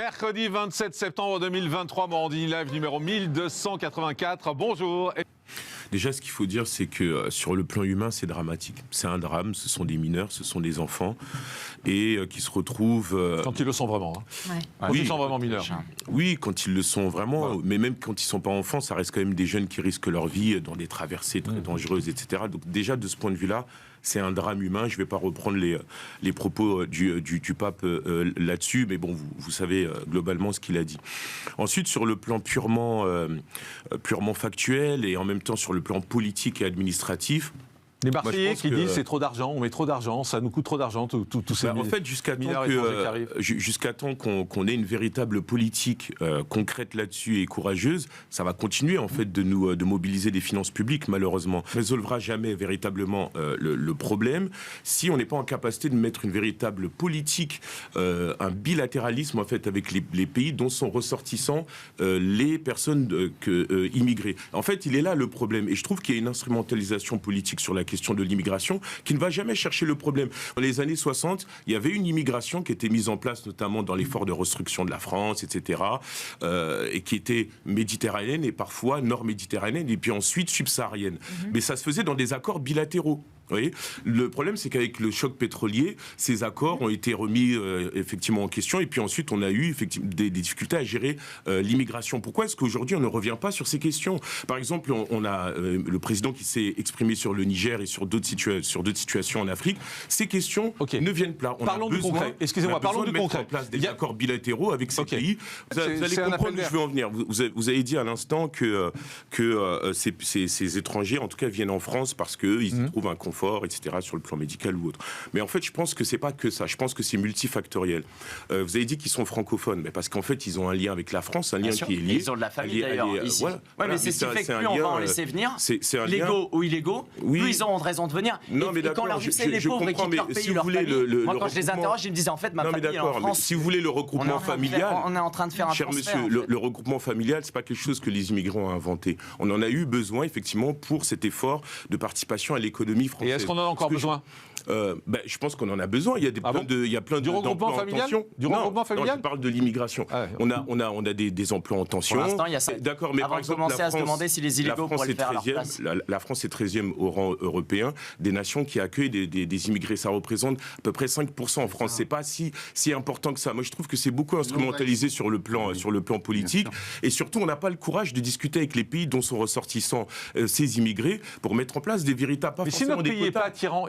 Mercredi 27 septembre 2023, Morandini Live numéro 1284. Bonjour. Déjà, ce qu'il faut dire, c'est que sur le plan humain, c'est dramatique. C'est un drame, ce sont des mineurs, ce sont des enfants, et qui se retrouvent... Quand ils le sont vraiment. Hein. Ouais. Quand ils sont vraiment mineurs. Oui, quand ils le sont vraiment, mais même quand ils ne sont pas enfants, ça reste quand même des jeunes qui risquent leur vie dans des traversées très dangereuses, etc. Donc déjà, de ce point de vue-là, c'est un drame humain. Je ne vais pas reprendre les propos du pape là-dessus, mais bon, vous savez globalement ce qu'il a dit. Ensuite, sur le plan purement factuel et en même temps sur le plan politique et administratif, les Marseillais qui disent c'est trop d'argent, on met trop d'argent, ça nous coûte trop d'argent, tous ces en fait, jusqu'à temps qu'on ait une véritable politique concrète là-dessus et courageuse, ça va continuer en fait de mobiliser des finances publiques, malheureusement. Ça ne résolvera jamais véritablement le problème si on n'est pas en capacité de mettre une véritable politique, un bilatéralisme en fait avec les pays dont sont ressortissants les personnes immigrées. En fait, il est là le problème, et je trouve qu'il y a une instrumentalisation politique sur la question de l'immigration qui ne va jamais chercher le problème. Dans les années 60, il y avait une immigration qui était mise en place notamment dans l'effort de reconstruction de la France, etc., et qui était méditerranéenne et parfois nord-méditerranéenne et puis ensuite subsaharienne. Mais ça se faisait dans des accords bilatéraux. Vous voyez, le problème, c'est qu'avec le choc pétrolier, ces accords ont été remis effectivement en question, et puis ensuite on a eu effectivement des difficultés à gérer l'immigration. Pourquoi est-ce qu'aujourd'hui on ne revient pas sur ces questions? Par exemple, on a le président qui s'est exprimé sur le Niger et sur d'autres situations en Afrique. Ces questions ne viennent pas. Parlons du concret. Excusez-moi, parlons du concret. En place des accords bilatéraux avec ces pays. Vous allez comprendre où je veux en venir. Vous avez dit à l'instant que ces étrangers, en tout cas, viennent en France parce qu'ils y trouvent un confort, etc., sur le plan médical ou autre. Mais en fait, je pense que c'est pas que ça. Je pense que c'est multifactoriel. Vous avez dit qu'ils sont francophones, mais parce qu'en fait, ils ont un lien avec la France, un lien qui est lié. Ils ont de la famille d'ailleurs ici. Mais c'est ce qui fait que plus on va en laisser venir, légaux ou illégaux, plus ils auront de raison de venir. Non, mais quand leur c'est les pauvres et qu'ils leur payent leur famille, moi quand je les interroge, ils me disaient en fait ma famille est en France. Si vous voulez le regroupement familial, on est en train de faire un transfert. Cher monsieur, le regroupement familial, c'est pas quelque chose que les immigrants ont inventé. On en a eu besoin effectivement pour cet effort de participation à l'économie française. Et est-ce qu'on en a encore besoin? Je pense qu'on en a besoin. Il y a plein du regroupement familial. Du regroupement familial. Je parle de l'immigration. On a des emplois en tension. Pour l'instant, il y a ça. D'accord, mais avant par de exemple, commencer à se demander si les illégaux pourraient le faire à leur place. La France est 13e au rang européen des nations qui accueillent des immigrés. Ça représente à peu près 5% en France. C'est pas si important que ça. Moi, je trouve que c'est beaucoup instrumentalisé sur le plan politique. Et surtout, on n'a pas le courage de discuter avec les pays dont sont ressortissants ces immigrés pour mettre en place des véritables. Mais si notre pays n'est pas attirant.